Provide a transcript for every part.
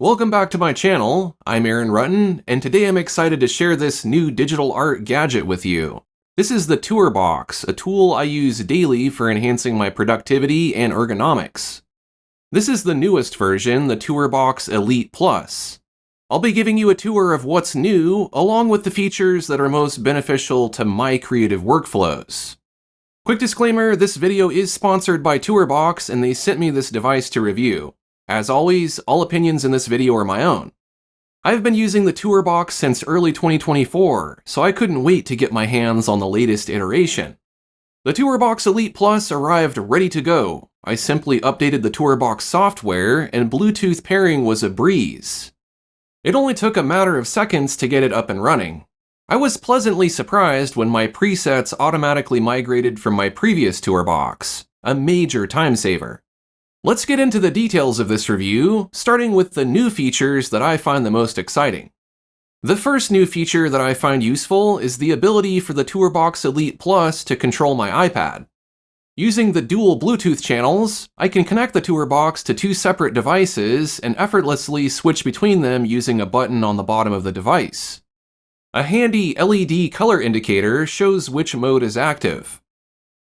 Welcome back to my channel. I'm Rutten, and today I'm excited to share this new digital art gadget with you. This is the TourBox, a tool I use daily for enhancing my productivity and ergonomics. This is the newest version, the TourBox Elite Plus. I'll be giving you a tour of what's new, along with the features that are most beneficial to my creative workflows. Quick disclaimer, this video is sponsored by TourBox, and they sent me this device to review. As always, all opinions in this video are my own. I've been using the TourBox since early 2024, so I couldn't wait to get my hands on the latest iteration. The TourBox Elite Plus arrived ready to go. I simply updated the TourBox software, and Bluetooth pairing was a breeze. It only took a matter of seconds to get it up and running. I was pleasantly surprised when my presets automatically migrated from my previous TourBox, a major time saver. Let's get into the details of this review, starting with the new features that I find the most exciting. The first new feature that I find useful is the ability for the TourBox Elite Plus to control my iPad. Using the dual Bluetooth channels, I can connect the TourBox to two separate devices and effortlessly switch between them using a button on the bottom of the device. A handy LED color indicator shows which mode is active.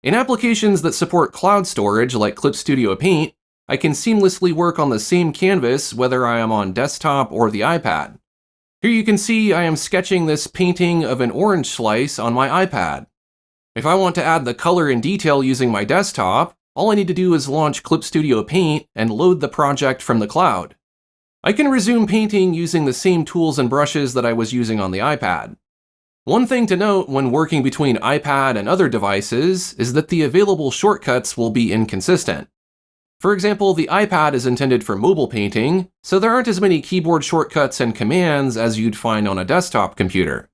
In applications that support cloud storage like Clip Studio Paint, I can seamlessly work on the same canvas whether I am on desktop or the iPad. Here you can see I am sketching this painting of an orange slice on my iPad. If I want to add the color and detail using my desktop, all I need to do is launch Clip Studio Paint and load the project from the cloud. I can resume painting using the same tools and brushes that I was using on the iPad. One thing to note when working between iPad and other devices is that the available shortcuts will be inconsistent. For example, the iPad is intended for mobile painting, so there aren't as many keyboard shortcuts and commands as you'd find on a desktop computer.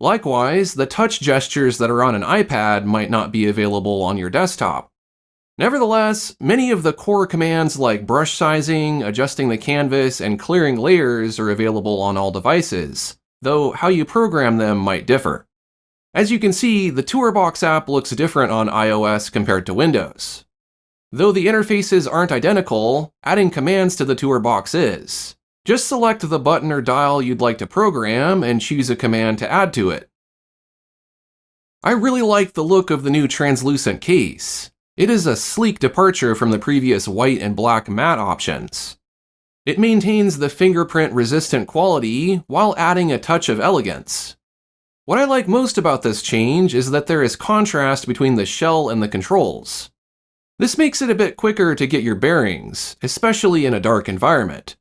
Likewise, the touch gestures that are on an iPad might not be available on your desktop. Nevertheless, many of the core commands like brush sizing, adjusting the canvas, and clearing layers are available on all devices, though how you program them might differ. As you can see, the TourBox app looks different on iOS compared to Windows. Though the interfaces aren't identical, adding commands to the TourBox is. Just select the button or dial you'd like to program and choose a command to add to it. I really like the look of the new translucent case. It is a sleek departure from the previous white and black matte options. It maintains the fingerprint-resistant quality while adding a touch of elegance. What I like most about this change is that there is contrast between the shell and the controls. This makes it a bit quicker to get your bearings, especially in a dark environment.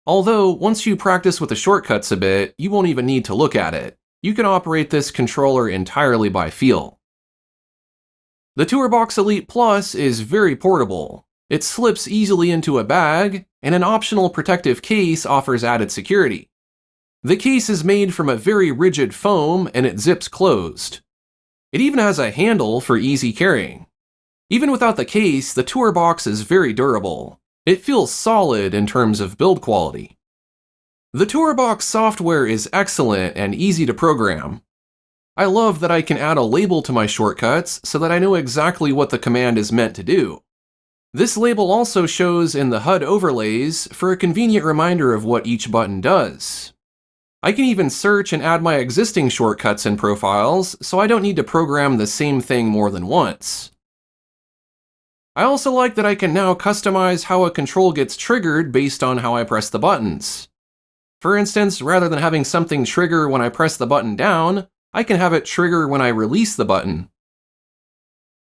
Although, once you practice with the shortcuts a bit, you won't even need to look at it. You can operate this controller entirely by feel. The TourBox Elite Plus is very portable. It slips easily into a bag, and an optional protective case offers added security. The case is made from a very rigid foam and it zips closed. It even has a handle for easy carrying. Even without the case, the TourBox is very durable. It feels solid in terms of build quality. The TourBox software is excellent and easy to program. I love that I can add a label to my shortcuts so that I know exactly what the command is meant to do. This label also shows in the HUD overlays for a convenient reminder of what each button does. I can even search and add my existing shortcuts and profiles, so I don't need to program the same thing more than once. I also like that I can now customize how a control gets triggered based on how I press the buttons. For instance, rather than having something trigger when I press the button down, I can have it trigger when I release the button.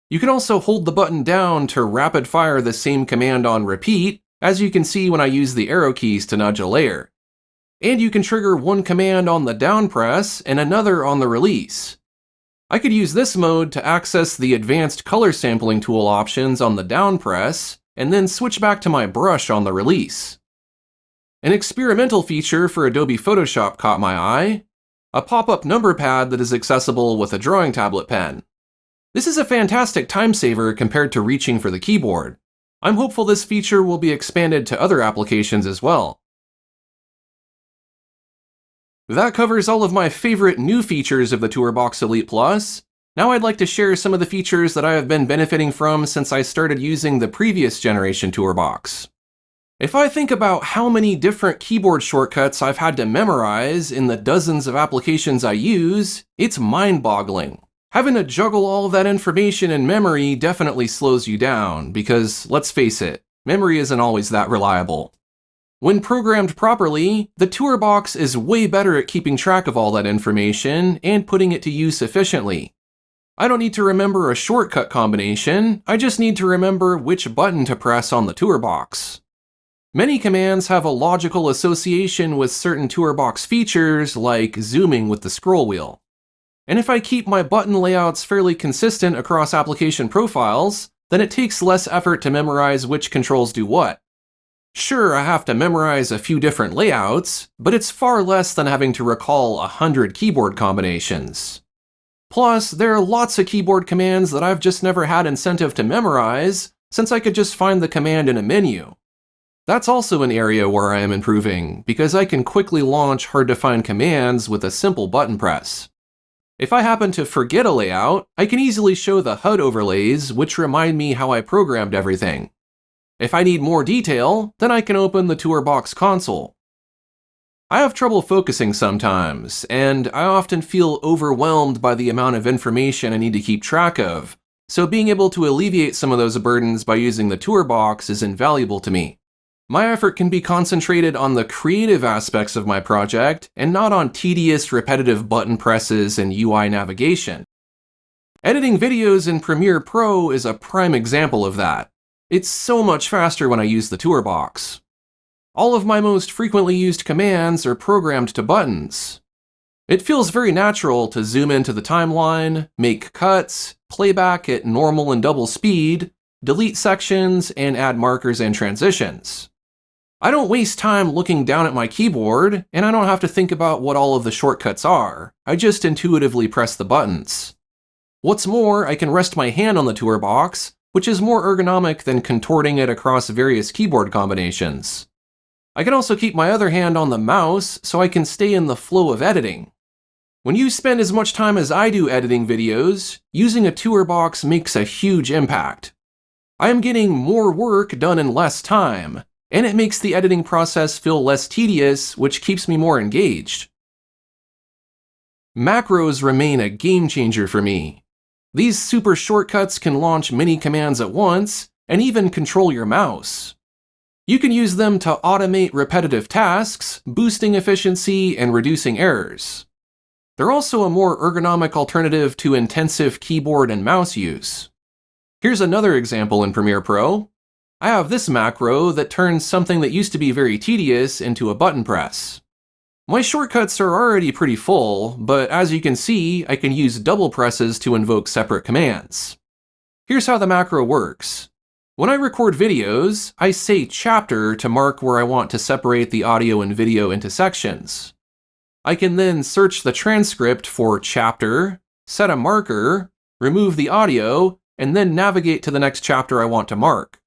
You can also hold the button down to rapid fire the same command on repeat, as you can see when I use the arrow keys to nudge a layer. And you can trigger one command on the down press and another on the release. I could use this mode to access the advanced color sampling tool options on the down press, and then switch back to my brush on the release. An experimental feature for Adobe Photoshop caught my eye: a pop-up number pad that is accessible with a drawing tablet pen. This is a fantastic time saver compared to reaching for the keyboard. I'm hopeful this feature will be expanded to other applications as well. That covers all of my favorite new features of the TourBox Elite Plus. Now I'd like to share some of the features that I have been benefiting from since I started using the previous generation TourBox. If I think about how many different keyboard shortcuts I've had to memorize in the dozens of applications I use, it's mind-boggling. Having to juggle all of that information in memory definitely slows you down because, let's face it, memory isn't always that reliable. When programmed properly, the TourBox is way better at keeping track of all that information and putting it to use efficiently. I don't need to remember a shortcut combination, I just need to remember which button to press on the TourBox. Many commands have a logical association with certain TourBox features, like zooming with the scroll wheel. And if I keep my button layouts fairly consistent across application profiles, then it takes less effort to memorize which controls do what. Sure, I have to memorize a few different layouts, but it's far less than having to recall 100 keyboard combinations. Plus, there are lots of keyboard commands that I've just never had incentive to memorize, since I could just find the command in a menu. That's also an area where I am improving, because I can quickly launch hard-to-find commands with a simple button press. If I happen to forget a layout, I can easily show the HUD overlays, which remind me how I programmed everything. If I need more detail, then I can open the TourBox console. I have trouble focusing sometimes, and I often feel overwhelmed by the amount of information I need to keep track of, so being able to alleviate some of those burdens by using the TourBox is invaluable to me. My effort can be concentrated on the creative aspects of my project, and not on tedious, repetitive button presses and UI navigation. Editing videos in Premiere Pro is a prime example of that. It's so much faster when I use the TourBox. All of my most frequently used commands are programmed to buttons. It feels very natural to zoom into the timeline, make cuts, playback at normal and double speed, delete sections, and add markers and transitions. I don't waste time looking down at my keyboard, and I don't have to think about what all of the shortcuts are. I just intuitively press the buttons. What's more, I can rest my hand on the TourBox, which is more ergonomic than contorting it across various keyboard combinations. I can also keep my other hand on the mouse so I can stay in the flow of editing. When you spend as much time as I do editing videos, using a TourBox makes a huge impact. I am getting more work done in less time, and it makes the editing process feel less tedious, which keeps me more engaged. Macros remain a game changer for me. These super shortcuts can launch many commands at once, and even control your mouse. You can use them to automate repetitive tasks, boosting efficiency and reducing errors. They're also a more ergonomic alternative to intensive keyboard and mouse use. Here's another example in Premiere Pro. I have this macro that turns something that used to be very tedious into a button press. My shortcuts are already pretty full, but as you can see, I can use double presses to invoke separate commands. Here's how the macro works. When I record videos, I say chapter to mark where I want to separate the audio and video into sections. I can then search the transcript for chapter, set a marker, remove the audio, and then navigate to the next chapter I want to mark.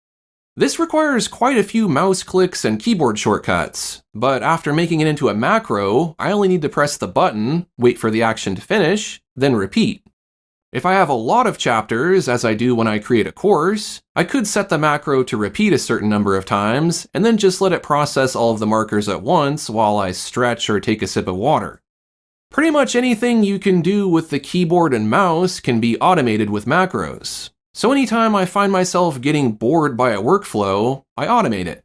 This requires quite a few mouse clicks and keyboard shortcuts, but after making it into a macro, I only need to press the button, wait for the action to finish, then repeat. If I have a lot of chapters, as I do when I create a course, I could set the macro to repeat a certain number of times, and then just let it process all of the markers at once while I stretch or take a sip of water. Pretty much anything you can do with the keyboard and mouse can be automated with macros. So anytime I find myself getting bored by a workflow, I automate it.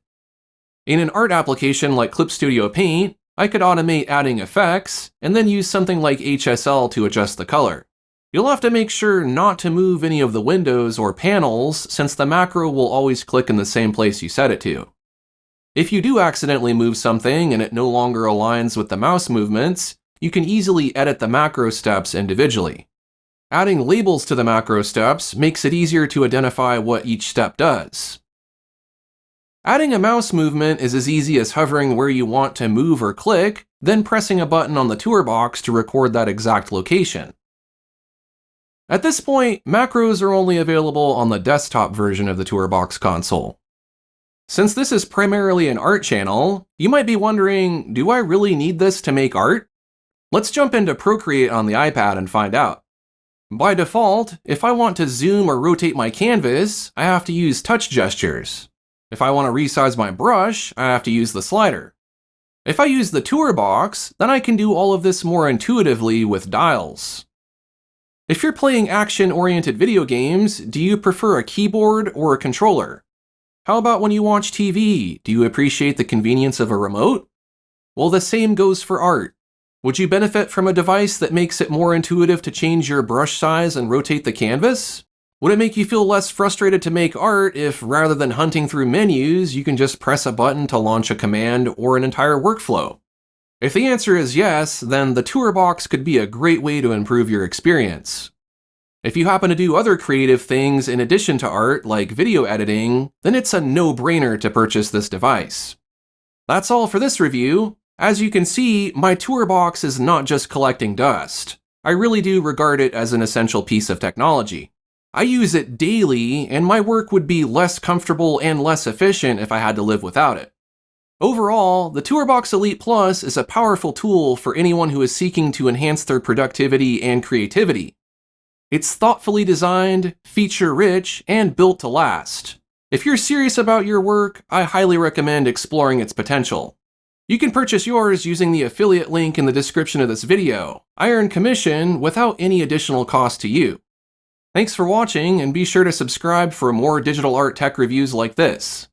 In an art application like Clip Studio Paint, I could automate adding effects, and then use something like HSL to adjust the color. You'll have to make sure not to move any of the windows or panels, since the macro will always click in the same place you set it to. If you do accidentally move something and it no longer aligns with the mouse movements, you can easily edit the macro steps individually. Adding labels to the macro steps makes it easier to identify what each step does. Adding a mouse movement is as easy as hovering where you want to move or click, then pressing a button on the TourBox to record that exact location. At this point, macros are only available on the desktop version of the TourBox console. Since this is primarily an art channel, you might be wondering, do I really need this to make art? Let's jump into Procreate on the iPad and find out. By default, if I want to zoom or rotate my canvas, I have to use touch gestures. If I want to resize my brush, I have to use the slider. If I use the TourBox, then I can do all of this more intuitively with dials. If you're playing action-oriented video games, do you prefer a keyboard or a controller? How about when you watch TV? Do you appreciate the convenience of a remote? Well, the same goes for art. Would you benefit from a device that makes it more intuitive to change your brush size and rotate the canvas? Would it make you feel less frustrated to make art if, rather than hunting through menus, you can just press a button to launch a command or an entire workflow? If the answer is yes, then the TourBox could be a great way to improve your experience. If you happen to do other creative things in addition to art, like video editing, then it's a no-brainer to purchase this device. That's all for this review. As you can see, my TourBox is not just collecting dust. I really do regard it as an essential piece of technology. I use it daily, and my work would be less comfortable and less efficient if I had to live without it. Overall, the TourBox Elite Plus is a powerful tool for anyone who is seeking to enhance their productivity and creativity. It's thoughtfully designed, feature-rich, and built to last. If you're serious about your work, I highly recommend exploring its potential. You can purchase yours using the affiliate link in the description of this video. I earn commission without any additional cost to you. Thanks for watching, and be sure to subscribe for more digital art tech reviews like this.